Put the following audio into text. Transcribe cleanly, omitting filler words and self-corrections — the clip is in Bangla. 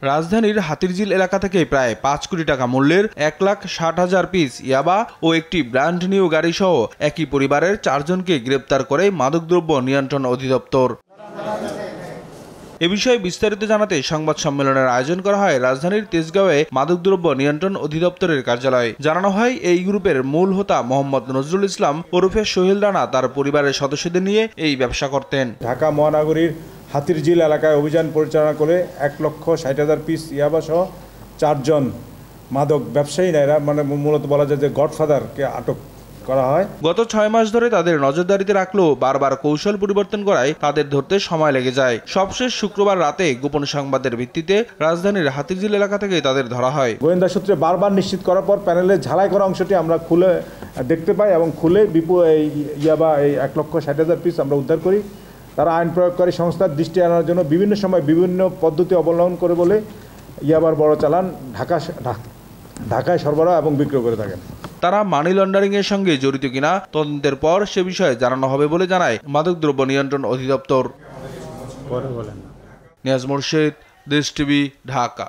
রাজধানীর হাতিরঝিল এলাকা থেকে প্রায় ৫ কোটি টাকা মূল্যের ১,৬০,০০০ পিস ইয়াবা ও একটি ব্র্যান্ড নিউ গাড়ি সহ একই পরিবারের ৪ জনকে গ্রেপ্তার করে মাদকদ্রব্য নিয়ন্ত্রণ অধিদপ্তর। এ বিষয়ে বিস্তারিত জানাতে সংবাদ সম্মেলনের আয়োজন করা হয় রাজধানীর তেজগাঁওয়ে মাদকদ্রব্য নিয়ন্ত্রণ অধিদপ্তরের কার্যালয়ে। জানানো হয়, এই গ্রুপের মূল হোতা মোহাম্মদ নজরুল ইসলাম ওরফে সোহেল রানা তার পরিবারের সদস্যদের নিয়ে এই ব্যবসা করতেন। ঢাকা মহানগরীর হাতিরঝিল এলাকায় অভিযান পরিচালনা করে ১,৬০,০০০ পিস ইয়াবা সহ ৪ জন মাদক ব্যবসায়ী এরা মানে মূলত বলা যায় যে গডফাদারকে আটক করা হয়। গত ৬ মাস ধরে তাদের নজরদারিতে রাখলেও বারবার কৌশল পরিবর্তন করায় তাদের ধরতে সময় লেগে যায়। সবশেষ শুক্রবার রাতে গোপন সংবাদের ভিত্তিতে রাজধানীর হাতিরঝিল এলাকা থেকে তাদের ধরা হয়। গোয়েন্দা সূত্রে বারবার নিশ্চিত করার পর প্যানেলের ঝালাই করা অংশটি আমরা খুলে দেখতে পাই এবং খুলে বিপুল এই ইয়াবা এই ১,৬০,০০০ পিস আমরা উদ্ধার করি। তারা আইন প্রয়োগকারী সংস্থার দৃষ্টি আনার জন্য বিভিন্ন সময় বিভিন্ন পদ্ধতি অবলম্বন করে বলে ইয়াবার বড় চালান ঢাকায় সরবরাহ এবং বিক্রয় করে থাকেন। তারা মানি লন্ডারিং এর সঙ্গে জড়িত কিনা তদন্তের পর সে বিষয়ে জানানো হবে বলে জানায় মাদকদ্রব্য নিয়ন্ত্রণ অধিদপ্তর। নিয়াজ মোরশেদ, দেশ টিভি, ঢাকা।